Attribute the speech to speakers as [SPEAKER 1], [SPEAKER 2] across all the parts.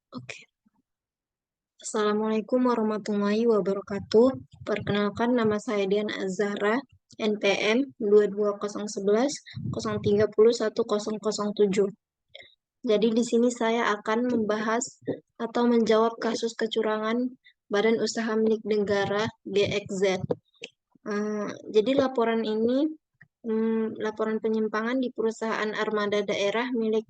[SPEAKER 1] Oke. Assalamualaikum warahmatullahi wabarakatuh. Perkenalkan, nama saya Dian Azahra, NPM 22011 030 1007. Jadi di sini saya akan membahas atau menjawab kasus kecurangan Badan Usaha Milik Negara GXZ. Jadi laporan ini laporan penyimpangan di perusahaan armada daerah milik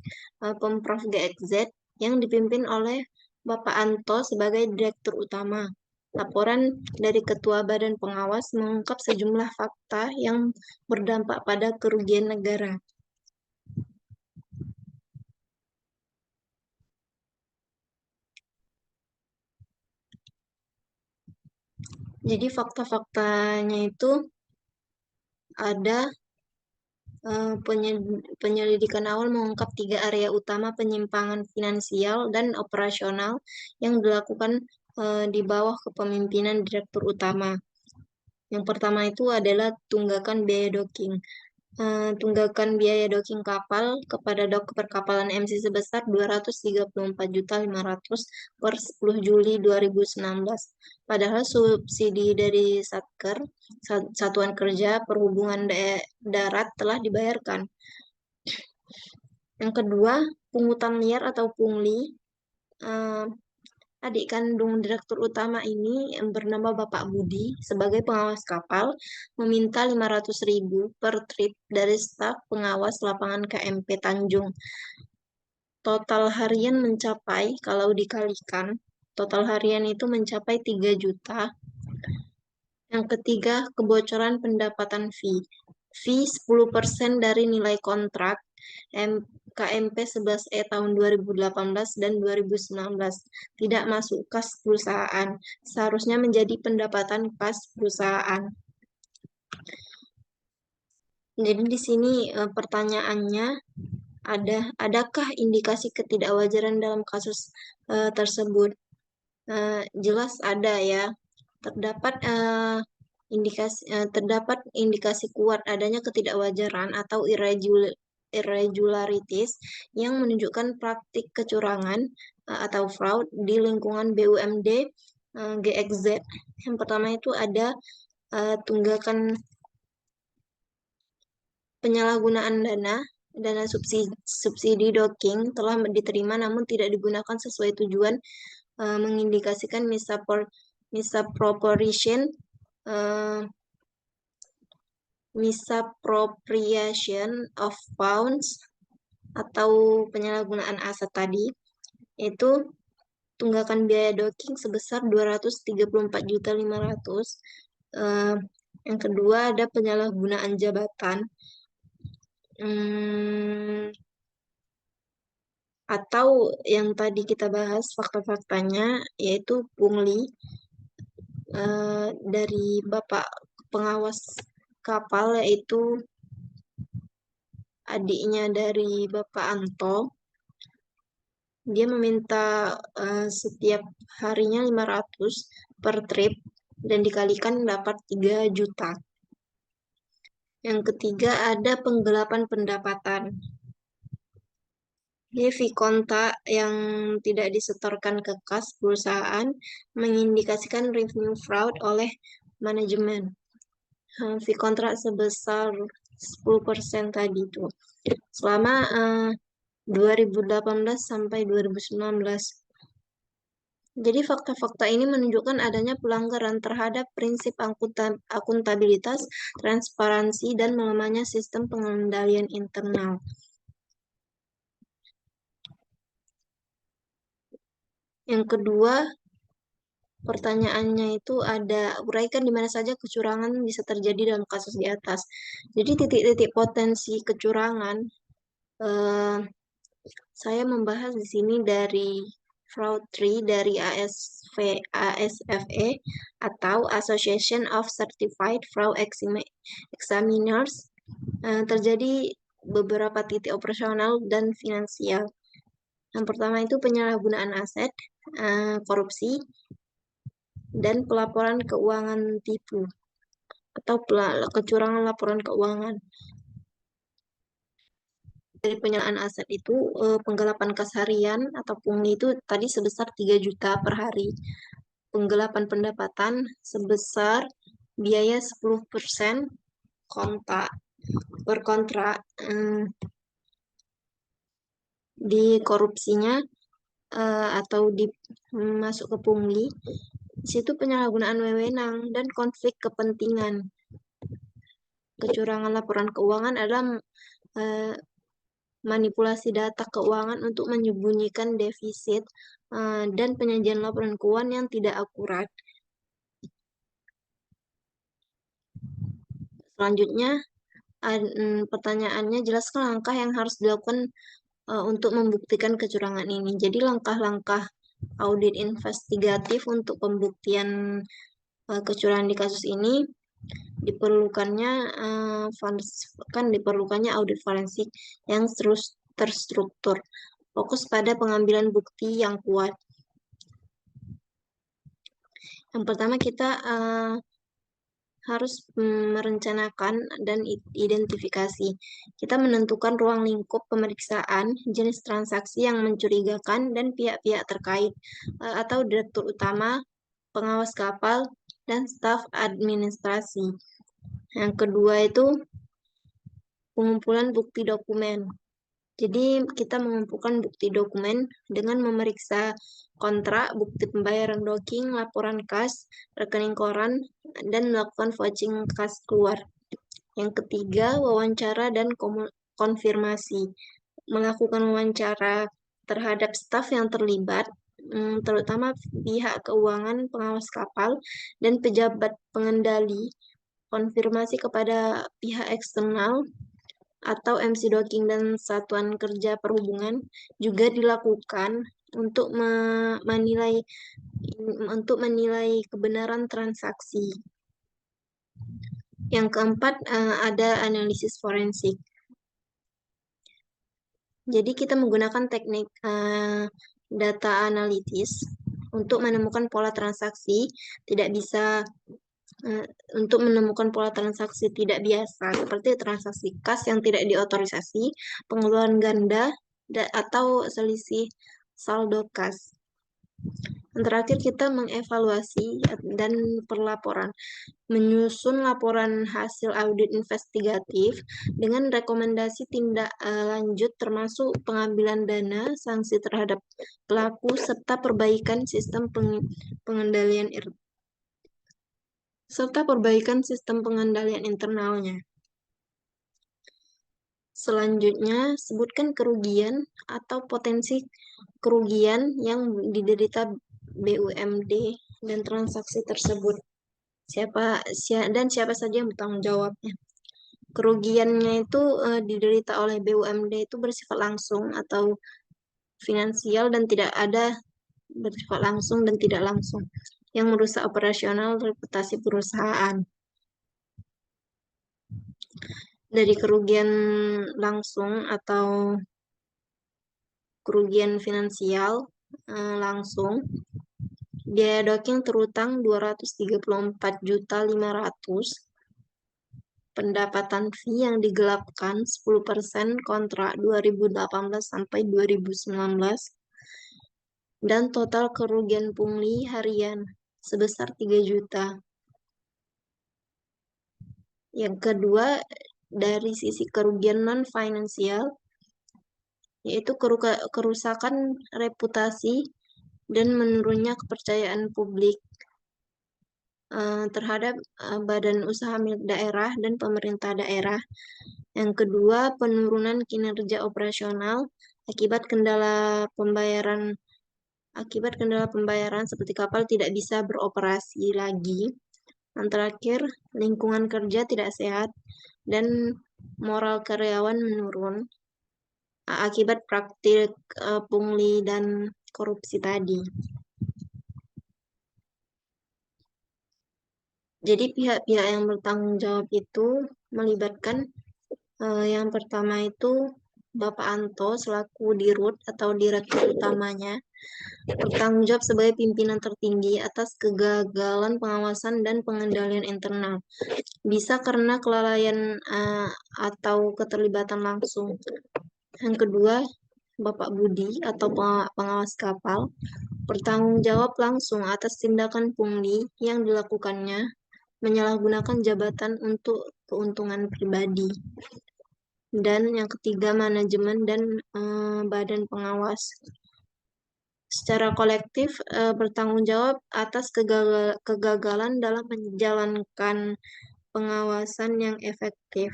[SPEAKER 1] Pemprov GXZ yang dipimpin oleh Bapak Anto sebagai Direktur Utama. Laporan dari Ketua Badan Pengawas mengungkap sejumlah fakta yang berdampak pada kerugian negara. Jadi fakta-faktanya itu ada penyelidikan awal mengungkap 3 area utama penyimpangan finansial dan operasional yang dilakukan di bawah kepemimpinan Direktur Utama. Yang pertama itu adalah tunggakan biaya docking. Tunggakan biaya docking kapal kepada dok perkapalan MC sebesar 234.500 per 10 Juli 2019. Padahal subsidi dari Satker, Satuan Kerja Perhubungan Darat telah dibayarkan. Yang kedua, pungutan liar atau pungli. Eh, Adik kandung Direktur Utama ini yang bernama Bapak Budi sebagai pengawas kapal meminta 500.000 per trip dari staf pengawas lapangan KMP Tanjung. Total harian mencapai, kalau dikalikan, total harian itu mencapai 3 juta. Yang ketiga, kebocoran pendapatan fee. Fee 10% dari nilai kontrak KMP 11E tahun 2018 dan 2019 tidak masuk kas perusahaan, seharusnya menjadi pendapatan kas perusahaan. Jadi di sini pertanyaannya, adakah indikasi ketidakwajaran dalam kasus tersebut? Jelas ada ya. Terdapat indikasi kuat adanya ketidakwajaran atau irregularities yang menunjukkan praktik kecurangan atau fraud di lingkungan BUMD GXZ. Yang pertama itu ada tunggakan penyalahgunaan dana subsidi docking telah diterima namun tidak digunakan sesuai tujuan, mengindikasikan misappropriation of funds atau penyalahgunaan aset tadi, itu tunggakan biaya docking sebesar 234.500. Yang kedua ada penyalahgunaan jabatan atau yang tadi kita bahas fakta-faktanya, yaitu pungli dari Bapak Pengawas Kapal, yaitu adiknya dari Bapak Anto. Dia meminta setiap harinya 500 per trip dan dikalikan dapat 3 juta. Yang ketiga ada penggelapan pendapatan. Fee konta yang tidak disetorkan ke kas perusahaan mengindikasikan revenue fraud oleh manajemen. Fee kontrak sebesar 10% tadi itu selama 2018 sampai 2019. Jadi fakta-fakta ini menunjukkan adanya pelanggaran terhadap prinsip akuntabilitas, transparansi, dan melemahnya sistem pengendalian internal. Yang kedua, pertanyaannya itu ada, uraikan di mana saja kecurangan bisa terjadi dalam kasus di atas. Jadi titik-titik potensi kecurangan, saya membahas di sini dari Fraud Tree dari ASFE atau Association of Certified Fraud Examiners. Terjadi beberapa titik operasional dan finansial. Yang pertama itu penyalahgunaan aset, korupsi, dan pelaporan keuangan tipu atau kecurangan laporan keuangan. dari penyaluran aset itu penggelapan kas harian atau pungli itu tadi sebesar 3 juta per hari. Penggelapan pendapatan sebesar biaya 10% kontak per kontrak. Di korupsinya atau masuk ke pungli, di situ penyalahgunaan wewenang dan konflik kepentingan. Kecurangan laporan keuangan adalah manipulasi data keuangan untuk menyembunyikan defisit dan penyajian laporan keuangan yang tidak akurat. Selanjutnya, pertanyaannya, jelaskan langkah yang harus dilakukan untuk membuktikan kecurangan ini. Jadi langkah-langkah audit investigatif untuk pembuktian kecurangan di kasus ini diperlukannya audit forensik yang terstruktur, fokus pada pengambilan bukti yang kuat. Yang pertama kita harus merencanakan dan identifikasi. Kita menentukan ruang lingkup pemeriksaan, jenis transaksi yang mencurigakan, dan pihak-pihak terkait atau direktur utama, pengawas kapal, dan staf administrasi. Yang kedua itu pengumpulan bukti dokumen. Jadi kita mengumpulkan bukti dokumen dengan memeriksa kontrak, bukti pembayaran docking, laporan kas, rekening koran, dan melakukan vouching kas keluar. Yang ketiga, wawancara dan konfirmasi. Melakukan wawancara terhadap staf yang terlibat, terutama pihak keuangan, pengawas kapal, dan pejabat pengendali. Konfirmasi kepada pihak eksternal atau MC Docking dan Satuan Kerja Perhubungan juga dilakukan untuk menilai kebenaran transaksi. Yang keempat, ada analisis forensik. Jadi kita menggunakan teknik data analitis untuk menemukan pola transaksi tidak biasa, seperti transaksi kas yang tidak diotorisasi, pengeluaran ganda, atau selisih saldo kas. Yang terakhir, kita mengevaluasi dan perlaporan, menyusun laporan hasil audit investigatif dengan rekomendasi tindak lanjut termasuk pengambilan dana, sanksi terhadap pelaku, serta perbaikan sistem pengendalian internalnya. Selanjutnya, sebutkan kerugian atau potensi kerugian yang diderita BUMD dan transaksi tersebut. Siapa saja yang bertanggung jawabnya. Kerugiannya itu diderita oleh BUMD itu bersifat langsung atau finansial dan tidak ada bersifat langsung dan tidak langsung yang merusak operasional reputasi perusahaan. Dari kerugian langsung atau kerugian finansial langsung, biaya docking terutang 234.500.000, pendapatan fee yang digelapkan 10% kontrak 2018 sampai 2019, dan total kerugian pungli harian sebesar 3 juta. Yang kedua, dari sisi kerugian non-finansial, yaitu kerusakan reputasi dan menurunnya kepercayaan publik terhadap badan usaha milik daerah dan pemerintah daerah. Yang kedua, penurunan kinerja operasional akibat kendala pembayaran seperti kapal tidak bisa beroperasi lagi. Yang terakhir, lingkungan kerja tidak sehat dan moral karyawan menurun akibat praktik pungli dan korupsi tadi. Jadi pihak-pihak yang bertanggung jawab itu melibatkan yang pertama itu Bapak Anto selaku Dirut atau Direktur Utamanya, bertanggung jawab sebagai pimpinan tertinggi atas kegagalan pengawasan dan pengendalian internal. Bisa karena kelalaian atau keterlibatan langsung Yang kedua, Bapak Budi atau pengawas kapal bertanggung jawab langsung atas tindakan pungli yang dilakukannya menyalahgunakan jabatan untuk keuntungan pribadi. Dan yang ketiga, manajemen dan badan pengawas secara kolektif bertanggung jawab atas kegagalan dalam menjalankan pengawasan yang efektif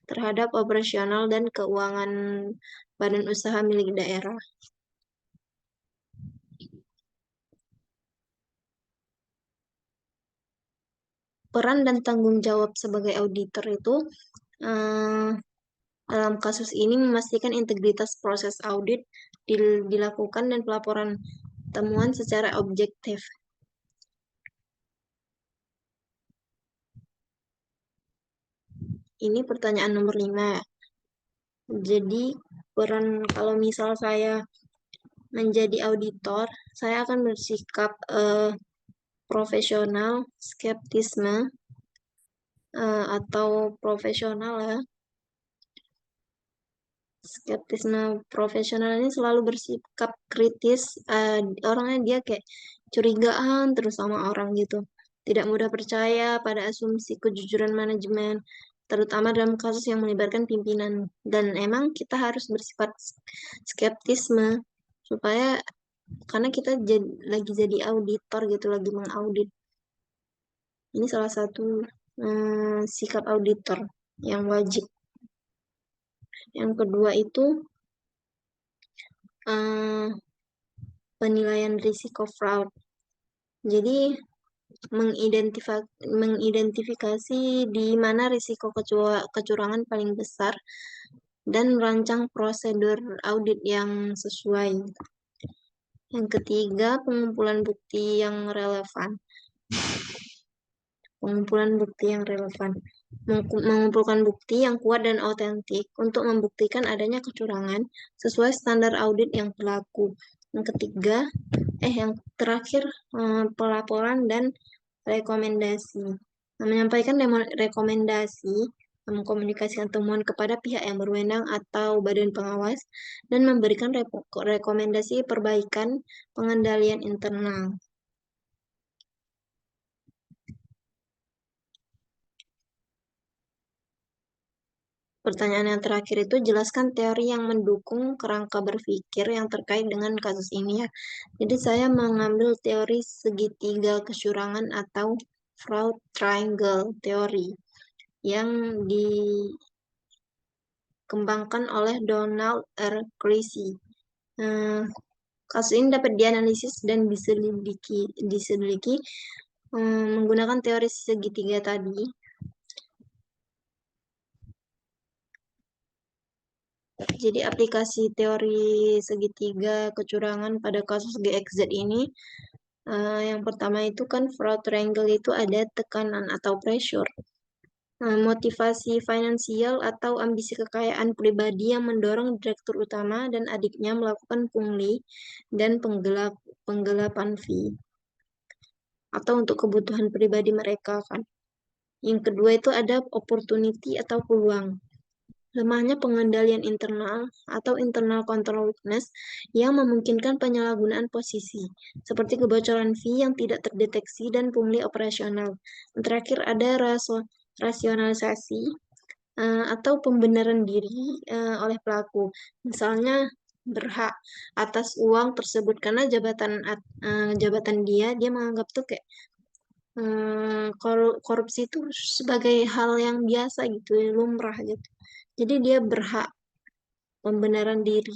[SPEAKER 1] terhadap operasional dan keuangan badan usaha milik daerah. Peran dan tanggung jawab sebagai auditor itu dalam kasus ini memastikan integritas proses audit dilakukan dan pelaporan temuan secara objektif. Ini pertanyaan nomor 5. Jadi peran kalau misal saya menjadi auditor, saya akan bersikap profesional, skeptisme atau profesional ya. Skeptisme profesional ini selalu bersikap kritis, orangnya dia kayak curigaan terus sama orang gitu. Tidak mudah percaya pada asumsi kejujuran manajemen, terutama dalam kasus yang melibatkan pimpinan. Dan emang kita harus bersifat skeptisme supaya karena kita lagi jadi auditor gitu, lagi mengaudit. Ini salah satu sikap auditor yang wajib. Yang kedua itu penilaian risiko fraud. Jadi mengidentifikasi di mana risiko kecurangan paling besar dan merancang prosedur audit yang sesuai. Yang ketiga, pengumpulan bukti yang relevan. Mengumpulkan bukti yang kuat dan otentik untuk membuktikan adanya kecurangan sesuai standar audit yang berlaku. Yang terakhir, pelaporan dan rekomendasi. Menyampaikan rekomendasi, mengkomunikasikan temuan kepada pihak yang berwenang atau badan pengawas, dan memberikan rekomendasi perbaikan pengendalian internal. Pertanyaan yang terakhir itu jelaskan teori yang mendukung kerangka berpikir yang terkait dengan kasus ini ya. Jadi saya mengambil teori segitiga kecurangan atau fraud triangle teori yang dikembangkan oleh Donald R. Creasy. Kasus ini dapat dianalisis dan diselidiki menggunakan teori segitiga tadi. Jadi aplikasi teori segitiga kecurangan pada kasus GXZ ini, yang pertama itu kan fraud triangle itu ada tekanan atau pressure, motivasi finansial atau ambisi kekayaan pribadi yang mendorong direktur utama dan adiknya melakukan pungli dan penggelapan fee atau untuk kebutuhan pribadi mereka kan. Yang kedua itu ada opportunity atau peluang. Lemahnya pengendalian internal atau internal control weakness yang memungkinkan penyalahgunaan posisi, seperti kebocoran fee yang tidak terdeteksi dan pungli operasional. Yang terakhir ada rasionalisasi atau pembenaran diri oleh pelaku. Misalnya berhak atas uang tersebut karena jabatan dia menganggap tuh kayak korupsi itu sebagai hal yang biasa gitu, lumrah gitu. Jadi dia berhak pembenaran diri,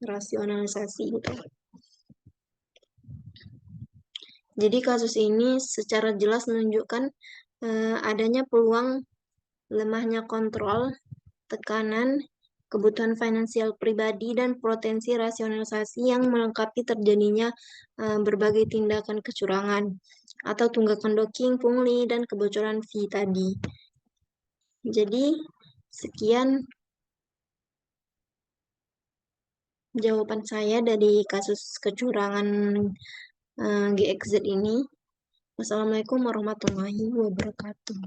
[SPEAKER 1] rasionalisasi gitu. Jadi kasus ini secara jelas menunjukkan adanya peluang lemahnya kontrol, tekanan, kebutuhan finansial pribadi, dan potensi rasionalisasi yang melengkapi terjadinya berbagai tindakan kecurangan atau tunggakan docking, pungli, dan kebocoran fee tadi. Jadi, sekian jawaban saya dari kasus kecurangan GXZ ini. Wassalamualaikum warahmatullahi wabarakatuh.